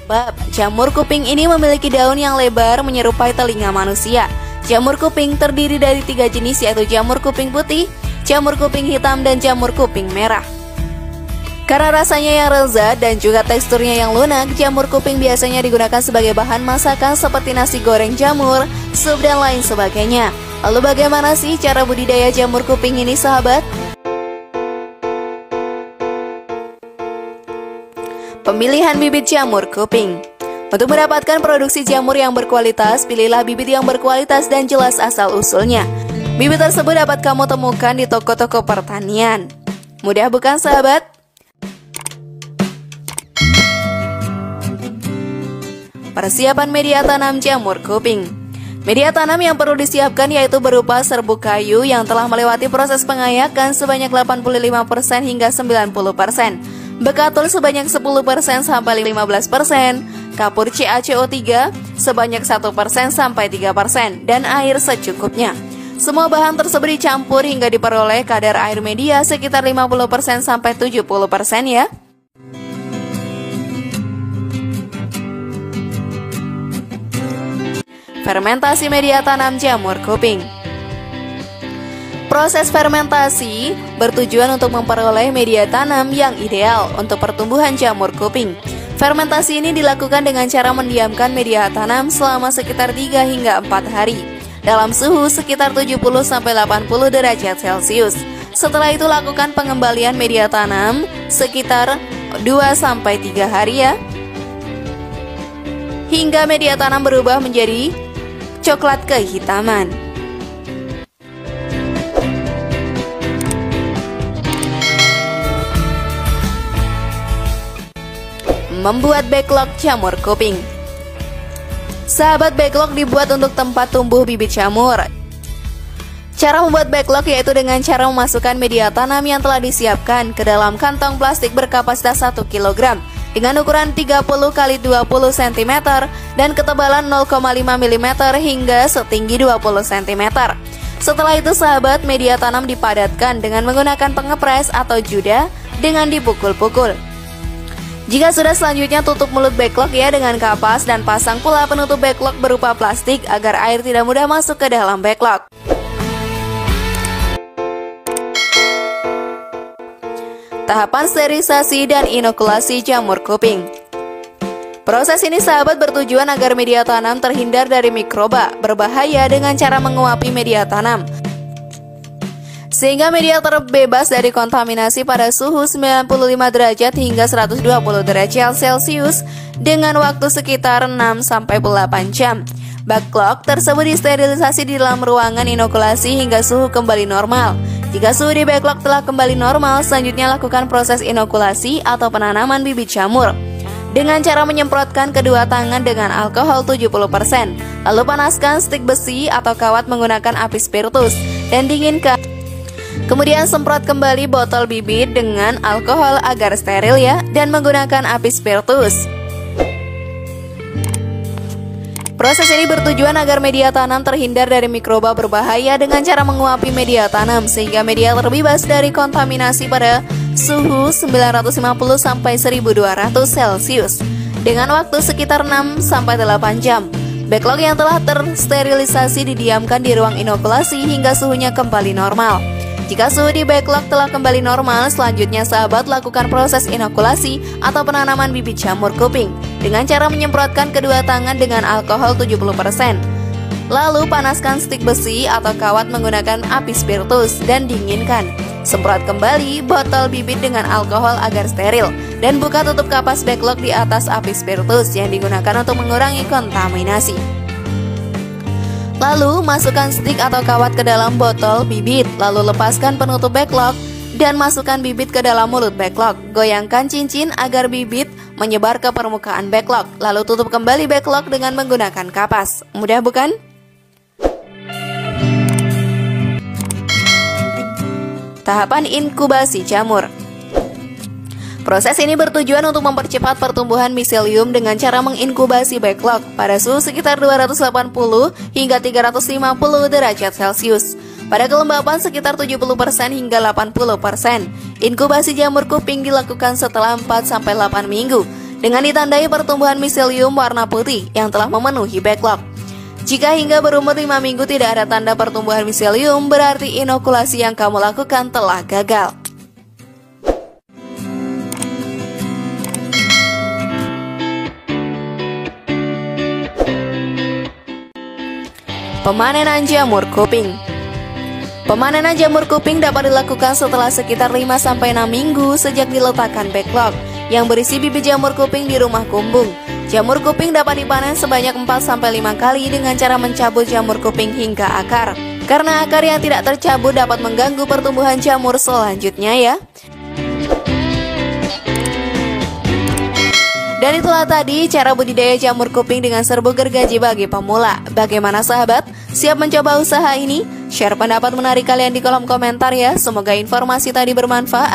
Sebab jamur kuping ini memiliki daun yang lebar menyerupai telinga manusia. Jamur kuping terdiri dari 3 jenis, yaitu jamur kuping putih, jamur kuping hitam, dan jamur kuping merah. Karena rasanya yang lezat dan juga teksturnya yang lunak, jamur kuping biasanya digunakan sebagai bahan masakan seperti nasi goreng jamur, sup, dan lain sebagainya. Lalu bagaimana sih cara budidaya jamur kuping ini, sahabat? Pemilihan bibit jamur kuping. Untuk mendapatkan produksi jamur yang berkualitas, pilihlah bibit yang berkualitas dan jelas asal-usulnya. Bibit tersebut dapat kamu temukan di toko-toko pertanian. Mudah bukan, sahabat? Persiapan media tanam jamur kuping. Media tanam yang perlu disiapkan yaitu berupa serbuk kayu yang telah melewati proses pengayakan sebanyak 85% hingga 90%, bekatul sebanyak 10% sampai 15%, kapur CaCO3 sebanyak 1% sampai 3%, dan air secukupnya. Semua bahan tersebut dicampur hingga diperoleh kadar air media sekitar 50% sampai 70% ya. Fermentasi media tanam jamur kuping. Proses fermentasi bertujuan untuk memperoleh media tanam yang ideal untuk pertumbuhan jamur kuping. Fermentasi ini dilakukan dengan cara mendiamkan media tanam selama sekitar 3 hingga 4 hari dalam suhu sekitar 70-80 derajat Celcius. Setelah itu lakukan pengembalian media tanam sekitar 2-3 hari ya, hingga media tanam berubah menjadi coklat kehitaman. Membuat backlog jamur kuping. Sahabat, backlog dibuat untuk tempat tumbuh bibit jamur. Cara membuat backlog yaitu dengan cara memasukkan media tanam yang telah disiapkan ke dalam kantong plastik berkapasitas 1 kg dengan ukuran 30 x 20 cm dan ketebalan 0,5 mm hingga setinggi 20 cm. Setelah itu, sahabat, media tanam dipadatkan dengan menggunakan pengepres atau juda dengan dipukul-pukul. Jika sudah, selanjutnya tutup mulut backlog ya dengan kapas dan pasang pula penutup backlog berupa plastik agar air tidak mudah masuk ke dalam backlog. Tahapan sterilisasi dan inokulasi jamur kuping. Proses ini, sahabat, bertujuan agar media tanam terhindar dari mikroba berbahaya dengan cara menguapi media tanam, sehingga media terbebas dari kontaminasi pada suhu 95 derajat hingga 120 derajat Celcius dengan waktu sekitar 6-8 jam. Backlog tersebut disterilisasi di dalam ruangan inokulasi hingga suhu kembali normal. Jika suhu di backlog telah kembali normal, selanjutnya lakukan proses inokulasi atau penanaman bibit jamur dengan cara menyemprotkan kedua tangan dengan alkohol 70%. Lalu panaskan stik besi atau kawat menggunakan api spiritus dan dinginkan. Kemudian semprot kembali botol bibit dengan alkohol agar steril ya, dan menggunakan api spiritus. Proses ini bertujuan agar media tanam terhindar dari mikroba berbahaya dengan cara menguapi media tanam sehingga media terbebas dari kontaminasi pada suhu 950 sampai 1200 Celcius dengan waktu sekitar 6-8 jam. Backlog yang telah tersterilisasi didiamkan di ruang inokulasi hingga suhunya kembali normal. Jika suhu di backlog telah kembali normal, selanjutnya, sahabat, lakukan proses inokulasi atau penanaman bibit jamur kuping dengan cara menyemprotkan kedua tangan dengan alkohol 70%. Lalu panaskan stik besi atau kawat menggunakan api spiritus dan dinginkan. Semprot kembali botol bibit dengan alkohol agar steril dan buka tutup kapas backlog di atas api spiritus yang digunakan untuk mengurangi kontaminasi. Lalu masukkan stik atau kawat ke dalam botol bibit, lalu lepaskan penutup backlog dan masukkan bibit ke dalam mulut backlog. Goyangkan cincin agar bibit menyebar ke permukaan backlog, lalu tutup kembali backlog dengan menggunakan kapas. Mudah bukan? Tahapan inkubasi jamur. Proses ini bertujuan untuk mempercepat pertumbuhan miselium dengan cara menginkubasi backlog pada suhu sekitar 280 hingga 350 derajat Celcius pada kelembapan sekitar 70% hingga 80%. Inkubasi jamur kuping dilakukan setelah 4-8 minggu dengan ditandai pertumbuhan miselium warna putih yang telah memenuhi backlog. Jika hingga berumur 5 minggu tidak ada tanda pertumbuhan miselium, berarti inokulasi yang kamu lakukan telah gagal. Pemanenan jamur kuping. Pemanenan jamur kuping dapat dilakukan setelah sekitar 5-6 minggu sejak diletakkan backlog yang berisi bibit jamur kuping di rumah kumbung. Jamur kuping dapat dipanen sebanyak 4-5 kali dengan cara mencabut jamur kuping hingga akar. Karena akar yang tidak tercabut dapat mengganggu pertumbuhan jamur selanjutnya ya. Dan itulah tadi cara budidaya jamur kuping dengan serbuk gergaji bagi pemula. Bagaimana sahabat? Siap mencoba usaha ini? Share pendapat menarik kalian di kolom komentar ya. Semoga informasi tadi bermanfaat.